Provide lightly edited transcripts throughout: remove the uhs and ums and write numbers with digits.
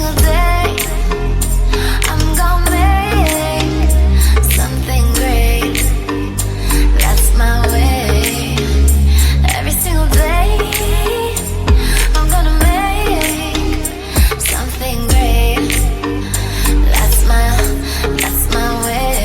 single day I'm gonna make something great. That's my way. Every single day I'm gonna make something great. That's my way.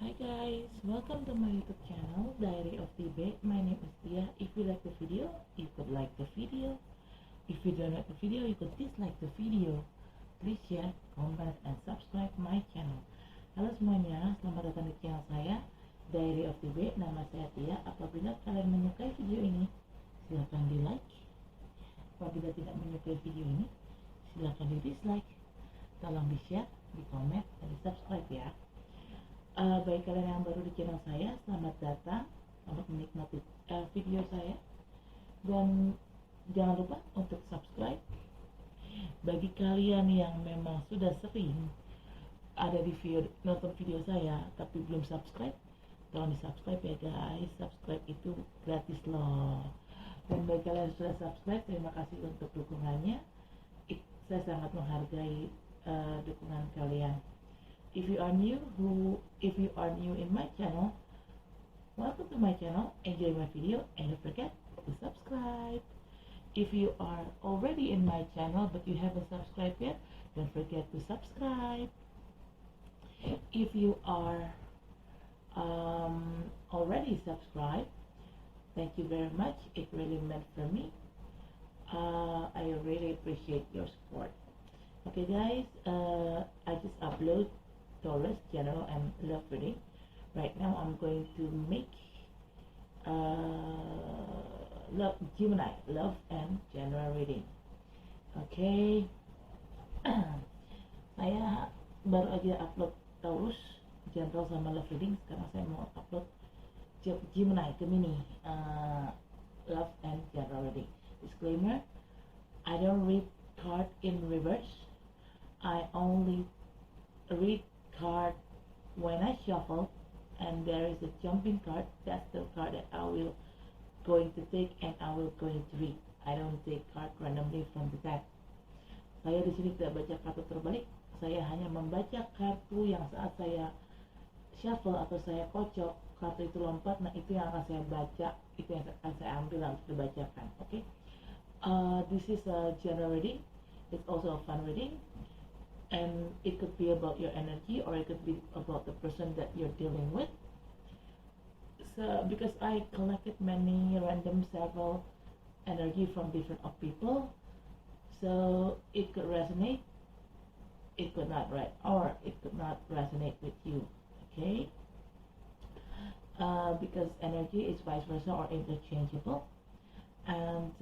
Hi guys, welcome to my YouTube channel Diary of Tibet. My name is Tia. If you like the video, you could like the video. If you don't like the video, you could dislike the video. Please share, comment, and subscribe my channel. Halo semuanya, selamat datang di channel saya Diary of Tibet. Nama saya Tia. Apabila kalian menyukai video ini, silahkan di like. Apabila tidak menyukai video ini, silahkan di dislike. Tolong di share, di komen, dan di subscribe ya. Bagi kalian yang baru di channel saya, selamat datang, selamat menikmati video saya, dan jangan lupa untuk subscribe. Bagi kalian yang memang sudah sering ada di nonton video saya tapi belum subscribe, tolong di subscribe ya guys. Subscribe itu gratis loh. Dan bagi kalian yang sudah subscribe, terima kasih untuk dukungannya. Saya sangat menghargai dukungan kalian. If you are new in my channel, welcome to my channel. Enjoy my video and don't forget to subscribe. If you are already in my channel but you haven't subscribed yet, don't forget to subscribe. If you are already subscribed, thank you very much. It really meant for me. I really appreciate your support. Okay guys, I just upload Taurus, General, and Love reading. Right now I'm going to make Gemini, Love and General reading. Okay. Saya baru aja upload Taurus, General, sama Love reading. Sekarang saya mau upload Gemini, Love and General reading. Disclaimer: I don't read card in reverse. I only read card when I shuffle, and there is a jumping card. That's the card that I will going to take and I will going to read. I don't take card randomly from the deck. Saya di sini tidak baca kartu terbalik. Saya hanya membaca kartu yang saat saya shuffle atau saya kocok, kartu itu lompat. Nah, itu yang akan saya baca, itu yang akan saya ambil untuk dibacakan. Okay. This is a general reading. It's also a fun reading. And it could be about your energy, or it could be about the person that you're dealing with. So, because I collected many several energy from different people, so it could resonate, it could not resonate with you. Okay? Because energy is vice versa or interchangeable, and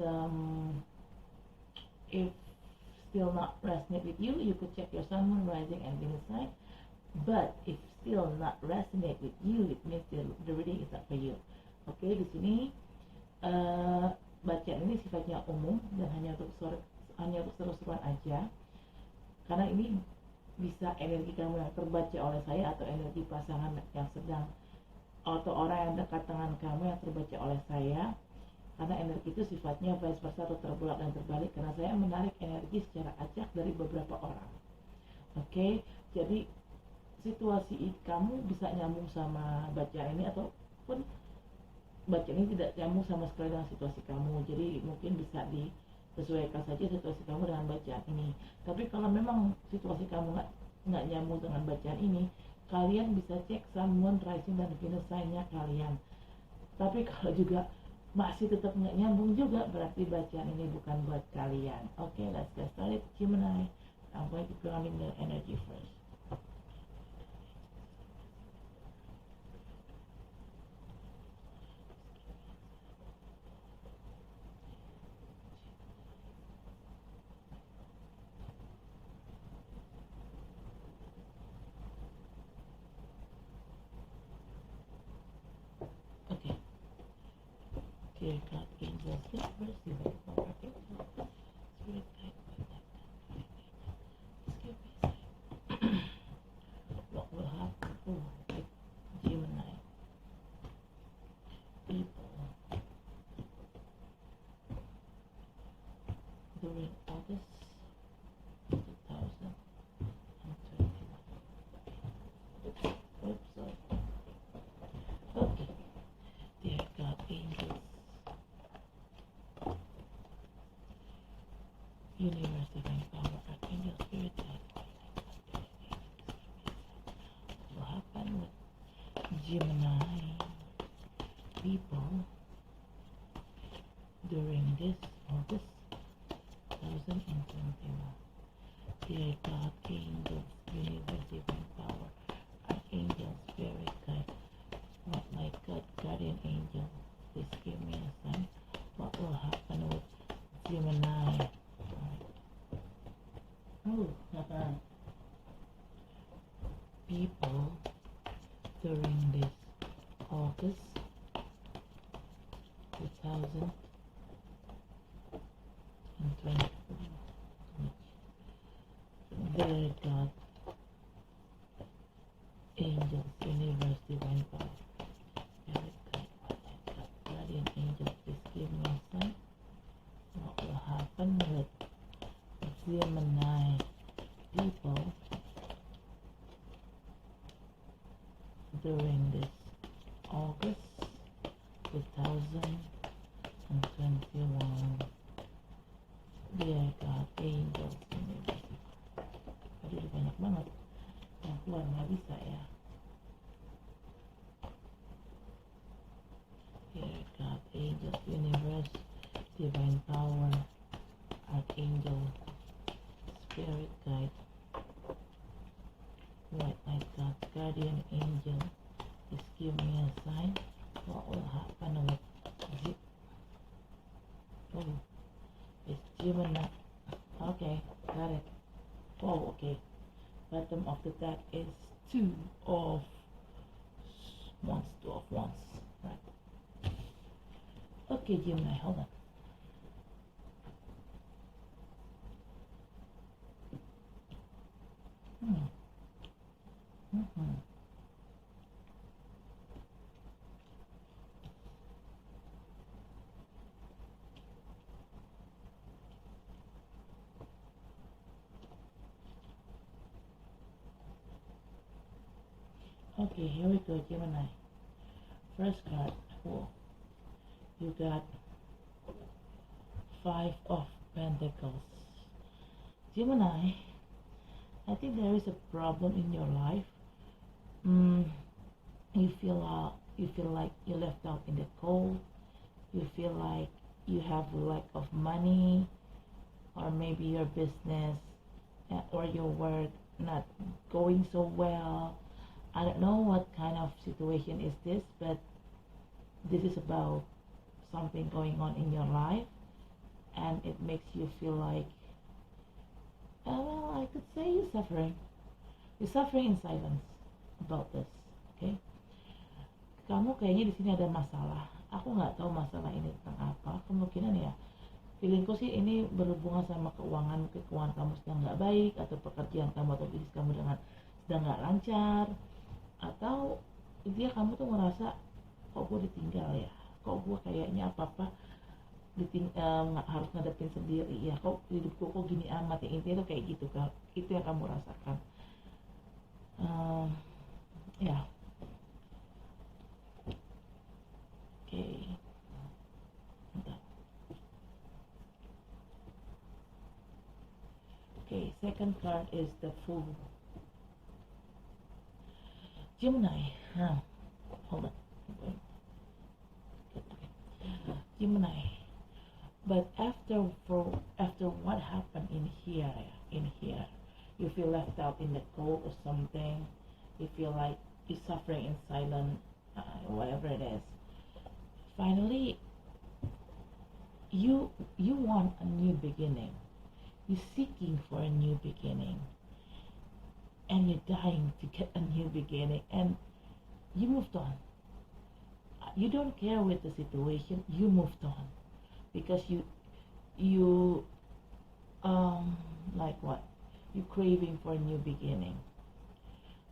if still not resonate with you, you could check your sun, moon, rising, and Venus sign. But if still not resonate with you, it means the reading is not for you. Oke, di sini bacaan ini sifatnya umum dan hanya untuk seru-seruan aja. Karena ini bisa energi kamu yang terbaca oleh saya, atau energi pasangan yang sedang, atau orang yang dekat dengan kamu yang terbaca oleh saya. Karena energi itu sifatnya vice versa atau terbulak dan terbalik, karena saya menarik energi secara acak dari beberapa orang. Oke, jadi situasi kamu bisa nyambung sama bacaan ini, ataupun bacaan ini tidak nyambung sama sekali dengan situasi kamu. Jadi mungkin bisa disesuaikan saja situasi kamu dengan bacaan ini. Tapi kalau memang situasi kamu nggak nyambung dengan bacaan ini, kalian bisa cek sun, moon, rising, dan Venus sign-nya kalian. Tapi kalau juga masih tetap nggak nyambung juga, berarti bacaan ini bukan buat kalian. Okay, let's get started. Gemini, I'm going to ground in the energy first. dear God, angels, universe, divine power, angels, spirit guide, give me a sign. What will happen? Oh, like Gemini, people during August 2021. Oops, sorry. Okay, dear God, angels, universe, divine power, archangel, spirit guide, what will happen with Gemini people during this August 2021. Dear God, angels, universe, divine power, archangel, spirit guide, what my God, guardian angel, please give me a sign. What will happen with Gemini? Oh, people during this August 2024. Dear God, angels, universe, divine power, spirit guide, guardian angel, please give me a sign. What will happen with Gemini people during this August 2021. Dear God, angels, universe. Aduh, banyak banget yang keluar, nggak bisa ya. Dear God, angels, universe, divine power, archangel, spirit guide, white light God, guardian angel, please give me a sign. What will happen with it's Gemini. Okay, got it. Oh, okay. Bottom of the deck is two of wands. Right. Okay, Gemini, hold on. Okay, here we go, Gemini. First card, cool. You got Five of Pentacles. Gemini, I think there is a problem in your life. You feel like you're left out in the cold. You feel like you have lack of money, or maybe your business or your work not going so well. I don't know what kind of situation is this, but this is about something going on in your life, and it makes you feel like, well, I could say you're suffering. You're suffering in silence about this, okay? Kamu kayaknya di sini ada masalah. Aku nggak tahu masalah ini tentang apa. Kemungkinan ya, feelingku sih ini berhubungan sama keuangan. Mungkin keuangan kamu sedang nggak baik, atau pekerjaan kamu atau bisnis kamu sedang nggak lancar, atau intinya kamu tuh ngerasa, kok gue ditinggal ya, kok gue kayaknya apa-apa harus ngadepin sendiri ya, kok hidupku kok gini amat ya. Intinya tuh kayak gitu kan, itu yang kamu rasakan. Ya, oke. Okay, second card is the Fool. Gemini, hold on. Gemini, but after what happened in here, you feel left out in the cold or something. You feel like you're suffering in silence, whatever it is. Finally, you want a new beginning. You're seeking for a new beginning, and you're dying to get a new beginning, and you moved on. you don't care with the situation, you moved on because you like what, you craving for a new beginning.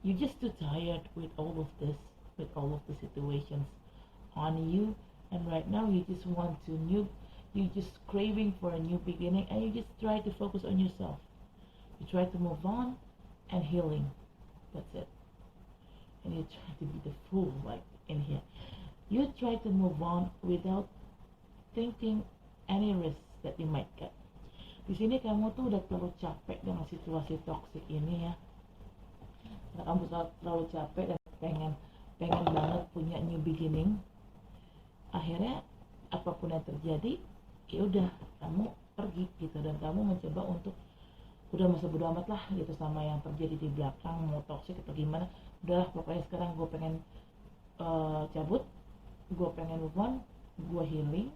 You're just too tired with all of this, with all of the situations on you, and right now you just want to you just craving for a new beginning, and you just try to focus on yourself. You try to move on and healing. That's it. And you try to be the fool like in here. You try to move on without thinking any risks that you might get. Di sini kamu tuh udah terlalu capek dengan situasi toksik ini ya. Karena kamu terlalu capek dan pengen banget punya new beginning. Akhirnya apapun yang terjadi, ya udah kamu pergi gitu, dan kamu mencoba untuk udah masa bodo amat lah gitu sama yang terjadi di belakang, mau toksik atau gimana. Udahlah, pokoknya sekarang gue pengen cabut, gue pengen move on, gue healing,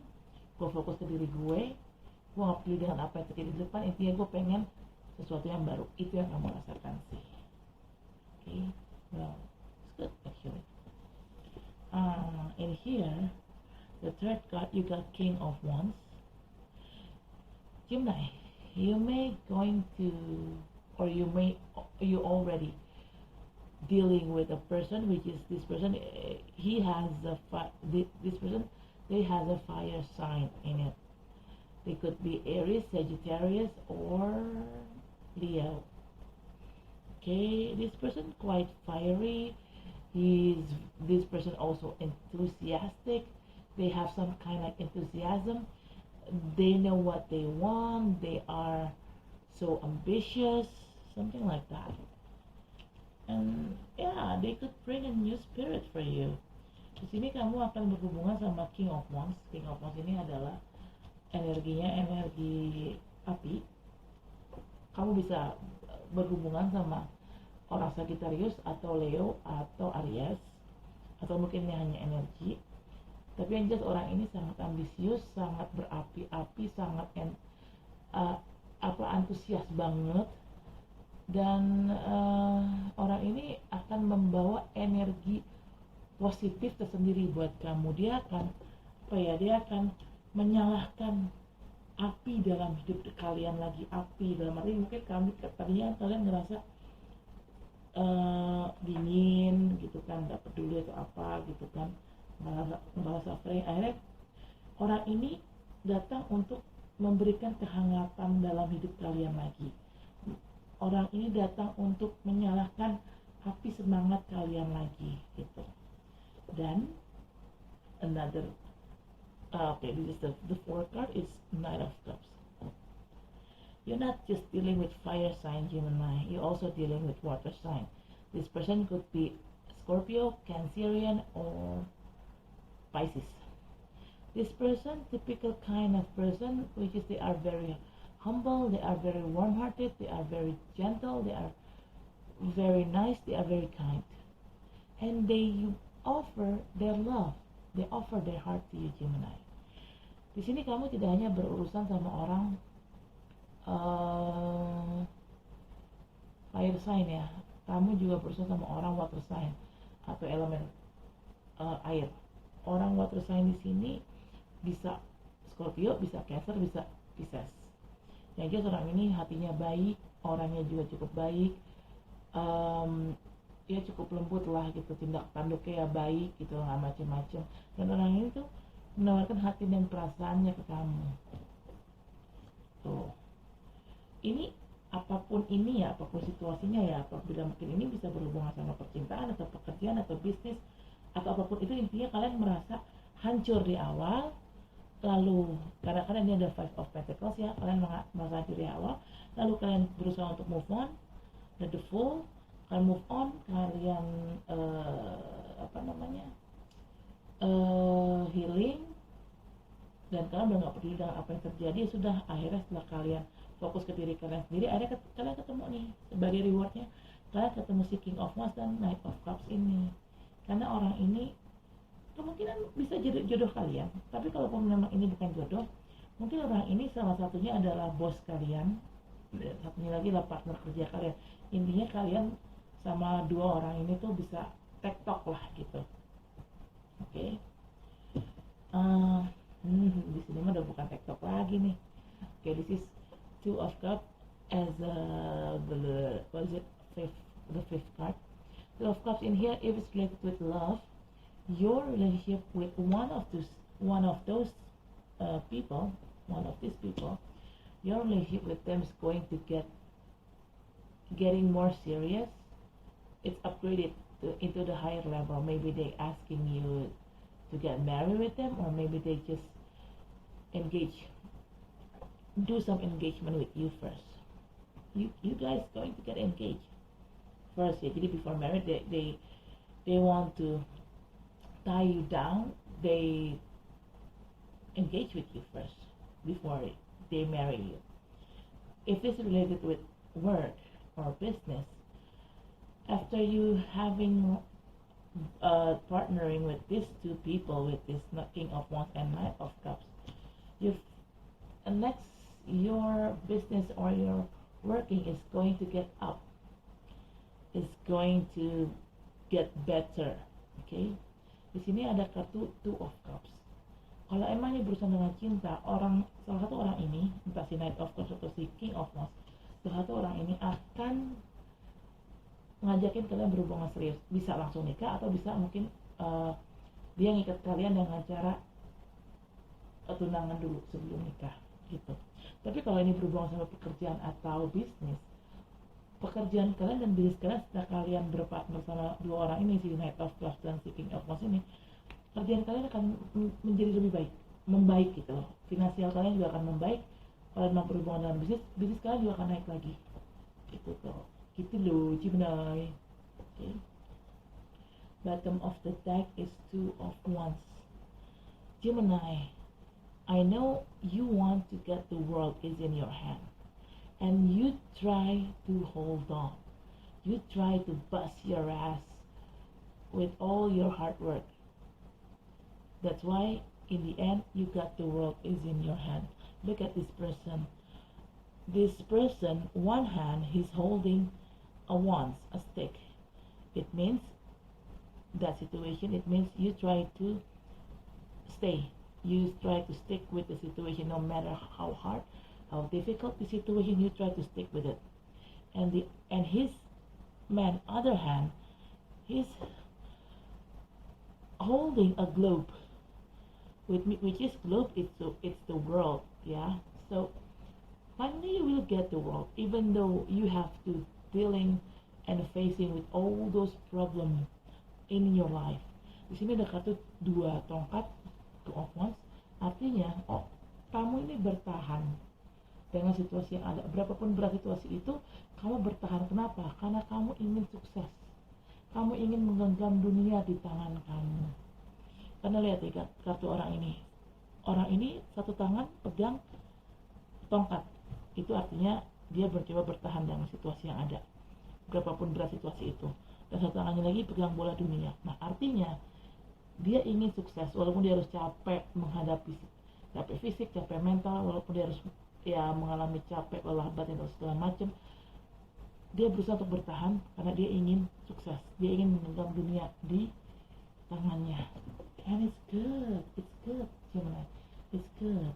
gue fokus ke diri gue gak peduli dengan apa yang terjadi di depan. Intinya gue pengen sesuatu yang baru. Itu yang kamu rasakan sih. Okay, well, it's good actually. In here, the third card, you got King of Wands. Gemini, you may going to, or you already dealing with a person, which is this person. He has this person. They has a fire sign in it. They could be Aries, Sagittarius, or Leo. Okay, this person quite fiery. This person also enthusiastic. They have some kind of enthusiasm. They know what they want. They are so ambitious, something like that. And yeah, they could bring a new spirit for you. Di sini kamu akan berhubungan sama King of Wands. King of Wands ini adalah energinya energi api. Kamu bisa berhubungan sama orang Sagittarius atau Leo atau Aries, atau mungkin ini hanya energi. Tapi yang jelas orang ini sangat ambisius, sangat berapi-api, sangat antusias banget, dan orang ini akan membawa energi positif tersendiri buat kamu. Dia akan menyalakan api dalam hidup kalian lagi. Api dalam arti mungkin tadinya kalian ngerasa dingin gitu kan, nggak peduli atau apa gitu kan, malah suffering. Akhirnya orang ini datang untuk memberikan kehangatan dalam hidup kalian lagi. Orang ini datang untuk menyalakan api semangat kalian lagi gitu. Dan another okay, this is the fourth card is Knight of Cups. You're not just dealing with fire sign Gemini, you're also dealing with water sign. This person could be Scorpio, Cancerian, or Pisces. This person, typical kind of person, which is they are very humble, they are very warm-hearted, they are very gentle, they are very nice, they are very kind. And they offer their love, they offer their heart to you, Gemini. Di sini kamu tidak hanya berurusan sama orang fire sign ya, kamu juga berurusan sama orang water sign atau elemen air. Orang water sign di sini bisa Scorpio, bisa Cancer, bisa Pisces. Yang jelas orang ini hatinya baik, orangnya juga cukup baik, ya cukup lembut lah gitu, tindak tanduknya ya baik gitu, nggak macem-macem. Dan orang ini tuh menawarkan hati dan perasaannya ke kamu. Tuh, ini apapun ini ya, apapun situasinya ya, apabila mungkin ini bisa berhubungan sama percintaan atau pekerjaan atau bisnis atau apapun itu, intinya kalian merasa hancur di awal, lalu kadang-kadang ini ada Five of Pentacles ya, kalian merasa hancur di awal, lalu kalian berusaha untuk move on, dan the Fool, kalian move on, kalian healing, dan kalian udah gak peduli dengan apa yang terjadi. Sudah, akhirnya setelah kalian fokus ke diri kalian sendiri, akhirnya kalian ketemu nih, sebagai rewardnya kalian ketemu si King of Wands dan Knight of Cups ini. Karena orang ini kemungkinan bisa jadi jodoh kalian, tapi kalaupun memang ini bukan jodoh, mungkin orang ini salah satunya adalah bos kalian, satunya lagi adalah partner kerja kalian. Intinya kalian sama dua orang ini tuh bisa tektok lah gitu. Oke. uh, di sini mah udah bukan TikTok lagi nih. Okay, this is Two of Cups as what is it, the fifth card. Two of Cups in here, if it's related with love, your relationship with one of those people, one of these people, your relationship with them is going to getting more serious. It's upgraded into the higher level. Maybe they asking you to get married with them, or maybe they just do some engagement with you first. You guys going to get engaged first ya. Jadi before marriage they want to tie you down. They engage with you first before they marry you. If it's related with work or business, after you having partnering with these two people, with this King of Wands and Knight of Cups, next your business or your working is going to get up, is going to get better. Okay, di sini ada kartu Two of Cups. Kalau emang ini berurusan dengan cinta, salah satu orang ini, entah si Knight of Cups atau si King of Wands, salah satu orang ini akan ngajakin kalian berhubungan serius. Bisa langsung nikah, atau bisa mungkin dia ngikat kalian dengan cara tunangan dulu sebelum nikah gitu. Tapi kalau ini berhubungan sama pekerjaan atau bisnis, pekerjaan kalian dan bisnis kalian setelah kalian berpartner sama dua orang ini, si Knight of Cups dan si King of Wands ini, kerjaan kalian akan menjadi lebih baik, membaik gitu loh. Finansial kalian juga akan membaik. Kalian mau berhubungan dengan bisnis kalian juga akan naik lagi gitu tuh. Gitu loh, Gemini. Okay. Bottom of the deck is Two of Wands. Gemini, I know you want to get the world is in your hand, and you try to hold on. You try to bust your ass with all your hard work. That's why in the end you got the world is in your hand. Look at this person. This person, one hand, he's holding a wand, a stick. It means that situation, it means you try to stay. You try to stick with the situation no matter how hard, how difficult the situation, you try to stick with it. And his man, other hand, he's holding a globe. Which is globe, it's the world, yeah. So finally you will get the world, even though you have to dealing and facing with all those problems in your life. Di sini ada kartu dua tongkat, Two of Wands, artinya kamu ini bertahan dengan situasi yang ada. Berapapun berat situasi itu, kamu bertahan. Kenapa? Karena kamu ingin sukses. Kamu ingin menggenggam dunia di tangan kamu. Karena lihat ya kartu orang ini. Orang ini satu tangan pegang tongkat. Itu artinya dia mencoba bertahan dengan situasi yang ada. Berapapun berat situasi itu. Dan satu tangannya lagi pegang bola dunia. Nah, artinya dia ingin sukses walaupun dia harus capek menghadapi capek fisik, capek mental, walaupun dia harus mengalami capek, lelah batin atau segala macam. Dia berusaha untuk bertahan karena dia ingin sukses. Dia ingin menggenggam dunia di tangannya. And it's good, Gemini, it's good.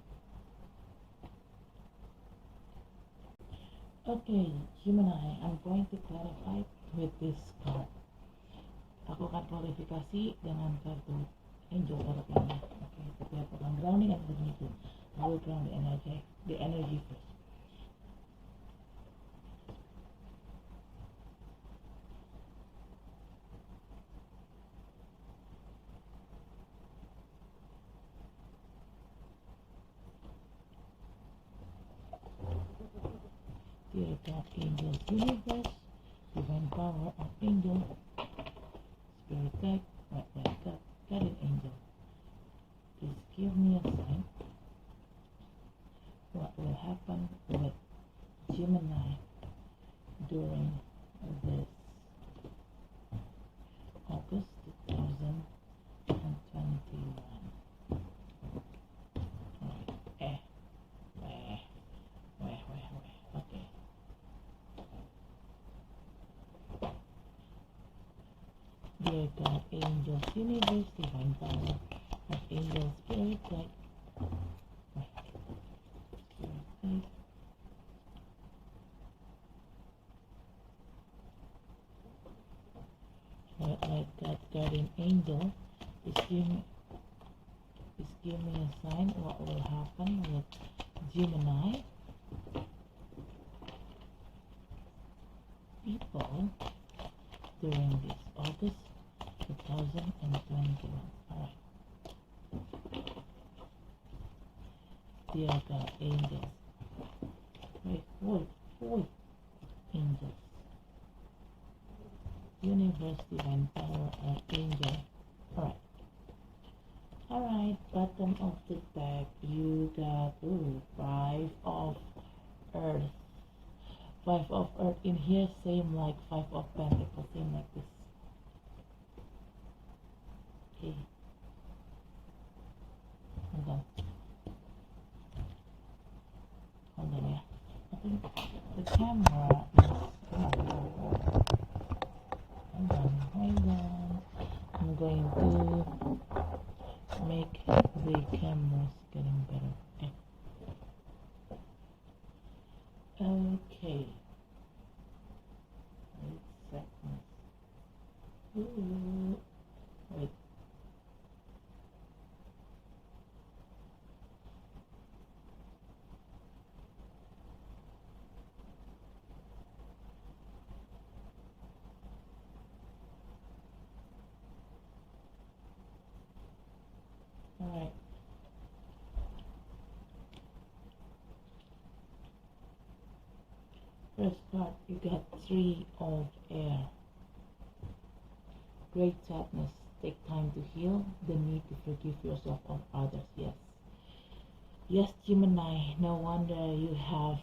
Okay, Gemini, I'm going to clarify with this card. Aku akan klarifikasi dengan kartu Angel Tarot ini. Okay, tapi aku akan grounding and begini. I will ground the energy first. Dear God, Angels, Universe, Divine Power of Angel, Spirit Guide, White God, Guardian Angel, please give me a sign. What will happen with Gemini during this August 2021? Okay. Dear God, Angels, Universe, Divine Power, of angel spirit guide. Like that guardian angel is giving me a sign what will happen with Gemini people during this August 2021. Alright. Dear God, angels. Wait, four angels. Universe, divine power, archangel. Alright, bottom of the deck, you got 5 of earth. 5 of earth in here, same like 5 of pentacles, same like this. Okay. Hold on, yeah. I think the camera is hold on. I'm going to make the cameras getting better. Okay. Wait seconds. Wait. Alright. First card, you got 3 of air. Great sadness. Take time to heal. The need to forgive yourself or others. Yes. Yes, Gemini. No wonder you have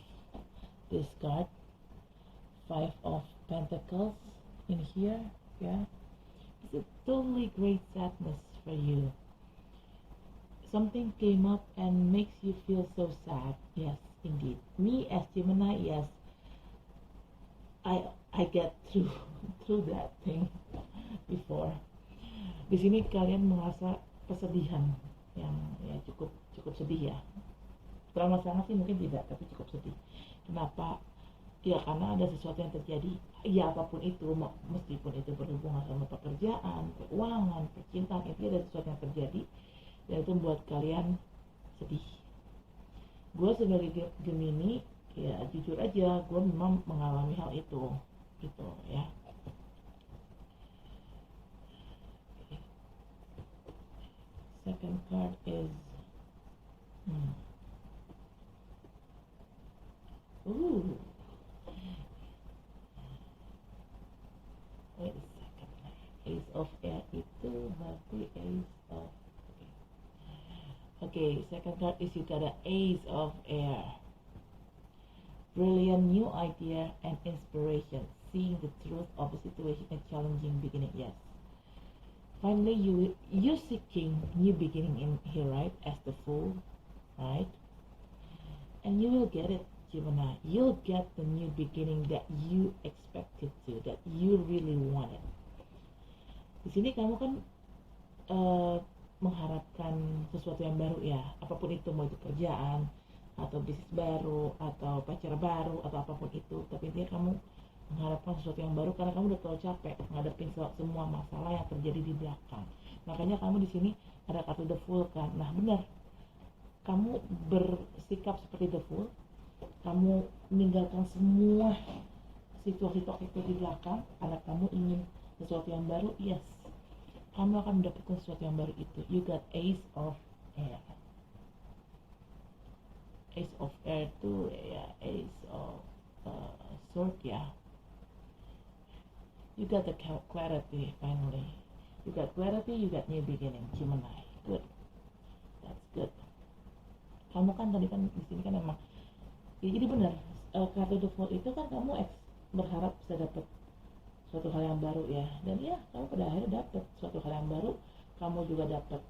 this card. 5 of Pentacles in here. Yeah. It's a totally great sadness for you. Something came up and makes you feel so sad. Yes, indeed. Me as Gemini, yes. I get through that thing before. Di sini kalian merasa kesedihan yang ya cukup sedih ya. Terlalu sangat sih mungkin tidak, tapi cukup sedih. Kenapa? Ya karena ada sesuatu yang terjadi. Ya apapun itu, meskipun itu berhubungan sama pekerjaan, keuangan, percintaan, itu ada sesuatu yang terjadi dan itu membuat kalian sedih. Gue sebagai Gemini, ya jujur aja, gue memang mengalami hal itu, gitu ya. Okay. Second card is wait a second. Ace of air itu berarti ace of okay, second card is you got an ace of air. Brilliant new idea and inspiration. Seeing the truth of the situation and challenging beginning. Yes. Finally, you seeking new beginning in here, right? As the Fool, right? And you will get it, Gemini. You'll get the new beginning that you expected to, that you really wanted. Di sini kamu kan mengharapkan sesuatu yang baru ya, apapun itu, mau itu kerjaan atau bisnis baru atau pacar baru atau apapun itu, tapi intinya kamu mengharapkan sesuatu yang baru karena kamu udah terlalu capek ngadepin semua masalah yang terjadi di belakang. Makanya kamu di sini ada kartu The Fool kan. Nah benar, kamu bersikap seperti The Fool, kamu meninggalkan semua situasi toksik di belakang karena kamu ingin sesuatu yang baru. Yes, kamu akan mendapatkan sesuatu yang baru itu. You got Ace of Air. Ace of Air tuh ya, Ace of Sword ya. You got the clarity finally. You got clarity, you got new beginning, Gemini. Good. That's good. Kamu kan tadi kan di sini kan emang ya, jadi benar kartu The Fool itu kan kamu berharap bisa dapat suatu hal yang baru ya, dan ya kamu pada akhirnya dapat suatu hal yang baru. Kamu juga dapat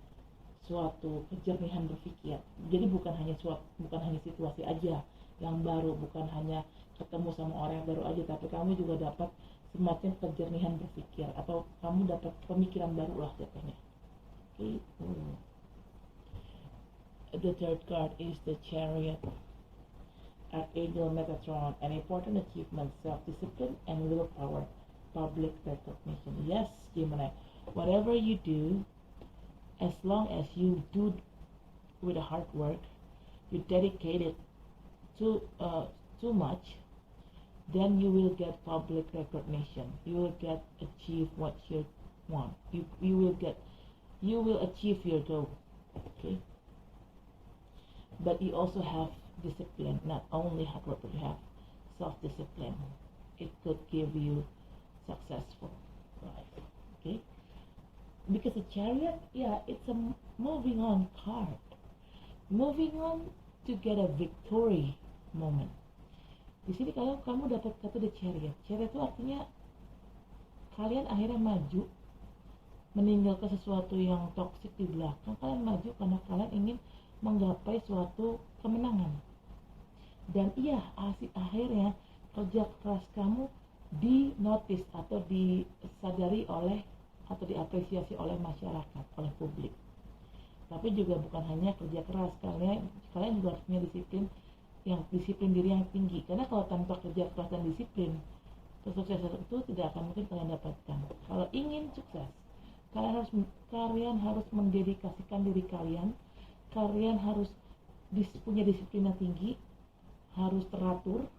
suatu kejernihan berpikir. Jadi bukan hanya situasi aja yang baru, bukan hanya ketemu sama orang yang baru aja, tapi kamu juga dapat semacam kejernihan berpikir atau kamu dapat pemikiran baru lah jatuhnya. Gitu. The third card is the Chariot. Archangel Metatron, an important achievement, self-discipline and willpower, public recognition. Yes, Gemini, whatever you do, as long as you do with hard work, you dedicate it too much, then you will get public recognition. You will achieve what you want. You will achieve your goal. Okay. But you also have discipline, not only hard work, but you have self-discipline. It could give you successful life. Okay. Because the Chariot, yeah, it's a moving on card. Moving on to get a victory moment. Di sini kalau kamu dapat kata the Chariot. Chariot itu artinya kalian akhirnya maju, meninggalkan sesuatu yang toksik di belakang. Kalian maju karena kalian ingin menggapai suatu kemenangan. Dan iya, akhirnya kerja keras kamu di notice atau disadari oleh atau diapresiasi oleh masyarakat, oleh publik. Tapi juga bukan hanya kerja keras, kalian juga harus punya disiplin diri yang tinggi. Karena kalau tanpa kerja keras dan disiplin, kesuksesan itu tidak akan mungkin kalian dapatkan. Kalau ingin sukses, kalian harus mendedikasikan diri kalian. Kalian harus punya disiplin yang tinggi, harus teratur,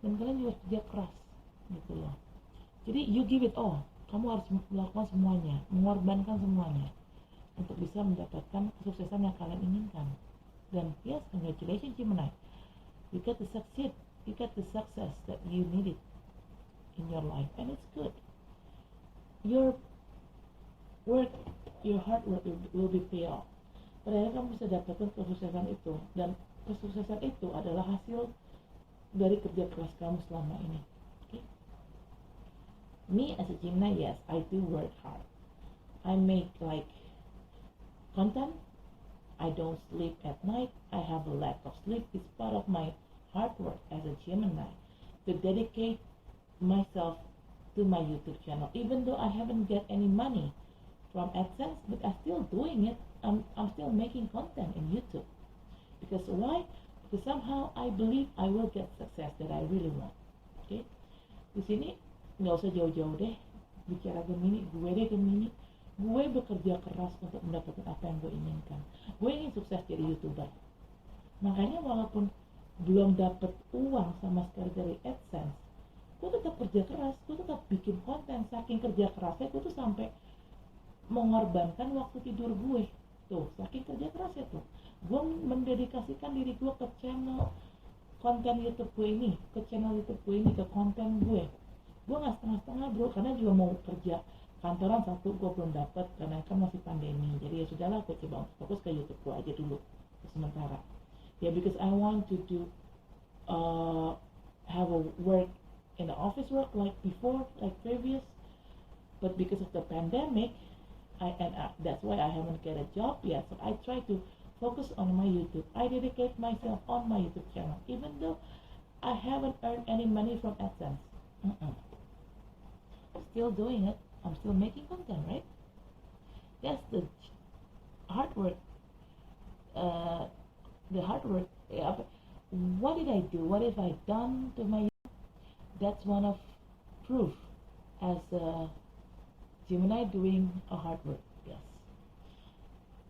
dan kalian juga kerja keras, gitu loh. Jadi you give it all. Kamu harus melakukan semuanya, mengorbankan semuanya untuk bisa mendapatkan kesuksesan yang kalian inginkan. Dan yes, congratulations Gemini, you got to succeed, you got the success that you needed in your life, and it's good. Your work, your hard work will be paid off. Padahal kamu bisa dapatkan kesuksesan itu, dan kesuksesan itu adalah hasil dari kerja keras kamu selama ini. Okay? Me as a Gemini, yes, I do work hard. I make content. I don't sleep at night. I have a lack of sleep. It's part of my hard work as a Gemini to dedicate myself to my YouTube channel. Even though I haven't get any money from AdSense, but I'm still doing it. I'm still making content in YouTube. Because why? Because somehow I believe I will get success that I really want. Okay? Di sini nggak usah jauh-jauh deh bicara Gemini, gue bekerja keras untuk mendapatkan apa yang gue inginkan. Gue ingin sukses jadi YouTuber. Makanya walaupun belum dapat uang sama sekali dari AdSense, gue tetap kerja keras, gue tetap bikin konten. Saking kerja kerasnya, gue tuh sampai mengorbankan waktu tidur gue. Tuh, saking kerja kerasnya tuh, gue mendedikasikan diri gue ke channel konten YouTube gue ini, ke konten gue. Gue nggak setengah-setengah bro, karena juga mau kerja kantoran satu gue belum dapat karena kan masih pandemi. Jadi ya sudahlah, gue coba fokus ke YouTube gue aja dulu sementara. Ya, because I want to do have a work in the office work like before, like previous, but because of the pandemic, that's why I haven't get a job yet. So I try to focus on my YouTube. I dedicate myself on my YouTube channel, even though I haven't earned any money from AdSense. Still doing it. I'm still making content, right? That's the hard work. Yeah, what did I do? What have I done to my YouTube? That's one of proof as a Gemini doing a hard work. Yes.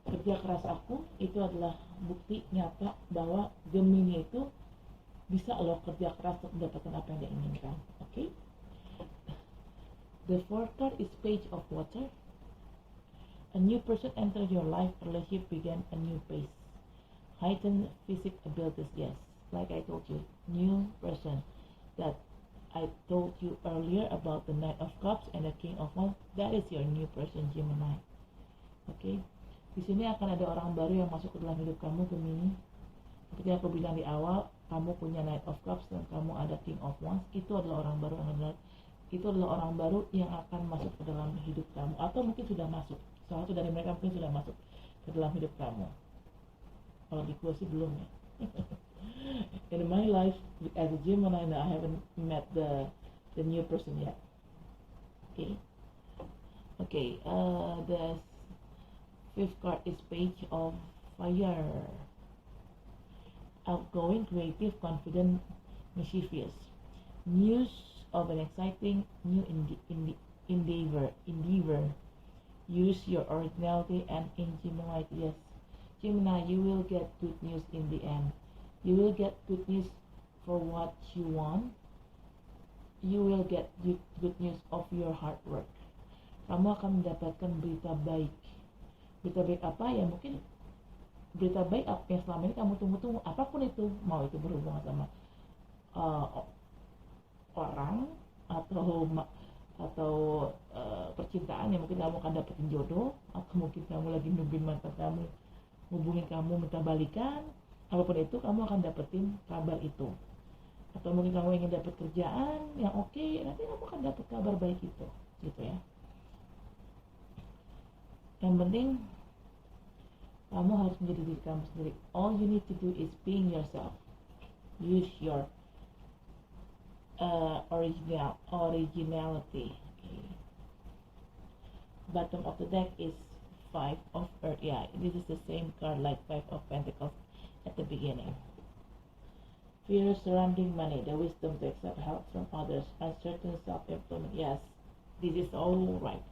Kerja keras aku itu adalah bukti nyata bahwa Gemini itu bisa loh kerja keras untuk mendapatkan apa yang dia inginkan. Okay? The fourth card is Page of Water. A new person entered your life. A relationship began a new phase. Heightened physical abilities. Yes, like I told you, new person that I told you earlier about the Knight of Cups and the King of Wands. That is your new person, Gemini. Okay. Di sini akan ada orang baru yang masuk ke dalam hidup kamu, Gemini. Seperti aku bilang di awal, kamu punya Knight of Cups dan kamu ada King of Wands. Itu adalah orang baru yang akan masuk ke dalam hidup kamu, atau mungkin sudah masuk. Salah satu dari mereka mungkin sudah masuk ke dalam hidup kamu. Kalau di gue sih belum ya. In my life as a Gemini, I haven't met the new person yet. Okay. The fifth card is Page of Fire. outgoing, creative, confident, mischievous. News of an exciting new endeavor. Use your originality and ingenuity. Yes, Gemini, you will get good news in the end. You will get good news for what you want. You will get good news of your hard work. Kamu akan mendapatkan berita baik. Berita baik apa ya? Mungkin berita baik apa yang selama ini kamu tunggu-tunggu, apapun itu, mau itu berhubungan sama orang atau percintaan, ya mungkin kamu akan dapetin jodoh, atau mungkin kamu lagi nungguin mantan kamu hubungin kamu minta balikan, apapun itu kamu akan dapetin kabar itu. Atau mungkin kamu ingin dapat kerjaan yang oke, nanti kamu akan dapat kabar baik itu, gitu ya. Yang penting kamu harus menjadi diri kamu sendiri. All you need to do is being yourself. Use your originality. Okay. Bottom of the deck is 5 of Earth. Yeah, this is the same card like 5 of Pentacles at the beginning. Fear surrounding money, the wisdom to accept help from others, uncertain self-employment. Yes, this is all right.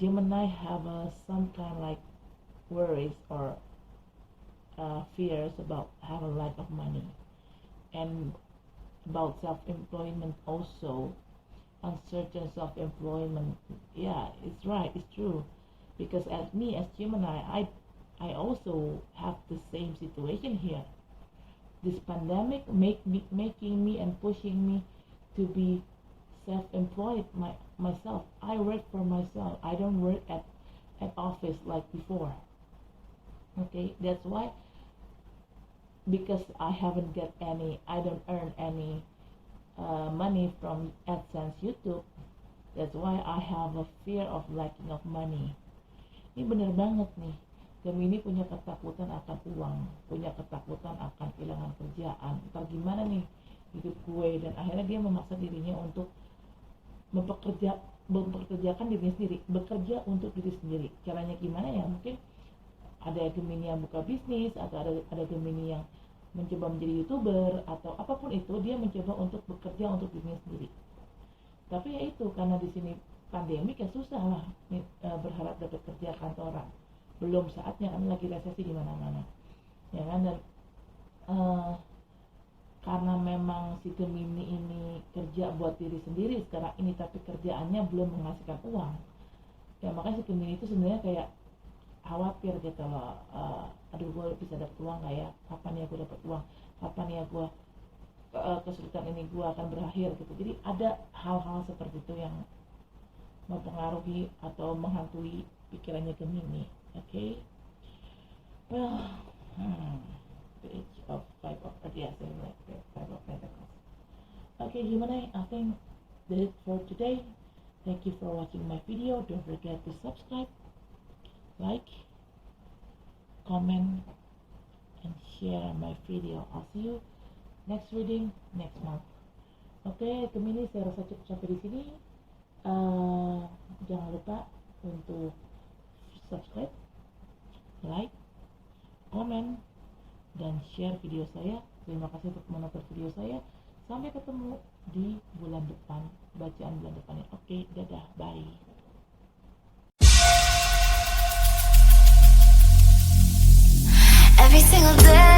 Gemini have some kind like worries or fears about having a lack of money, and about self-employment also, uncertain self-employment. Yeah, it's right, it's true, because as Gemini, I also have the same situation here. This pandemic making me and pushing me to be self-employed myself. I work for myself. I don't work at office like before. Okay, that's why, because I don't earn any money from AdSense YouTube. That's why I have a fear of lacking of money. Ini bener banget nih. Gemini punya ketakutan akan uang, punya ketakutan akan kehilangan kerjaan. Ntar gimana nih hidup gue, dan akhirnya dia memaksa dirinya untuk memperkerjakan dirinya sendiri, bekerja untuk diri sendiri. Caranya gimana ya? Mungkin ada Gemini yang buka bisnis, atau ada Gemini yang mencoba menjadi YouTuber, atau apapun itu, dia mencoba untuk bekerja untuk dirinya sendiri. Tapi ya itu, karena di sini pandemik ya susah lah berharap dapat kerja kantoran. Belum saatnya, kan lagi resesi di mana-mana, ya kan. Dan karena memang si Gemini ini kerja buat diri sendiri sekarang ini, tapi kerjaannya belum menghasilkan uang, ya makanya si Gemini itu sebenarnya kayak khawatir gitu loh. Aduh, gue bisa dapat uang nggak ya? Kapan ya gue dapat uang? Kapan ya gue kesulitan ini gue akan berakhir gitu. Jadi ada hal-hal seperti itu yang mempengaruhi atau menghantui pikirannya Gemini. Okay. Well, Page of 5 of Earth, like 5 of Pentacles. Okay, Gemini, I think that's it for today. Thank you for watching my video. Don't forget to subscribe, like, comment, and share my video. I'll see you next reading next month. Okay, Gemini, saya rasa cukup sampai di sini. Jangan lupa untuk subscribe, like, komen, dan share video saya. Terima kasih untuk menonton video saya. Sampai ketemu di bulan depan, bacaan bulan depannya. Oke, dadah, bye. Every single day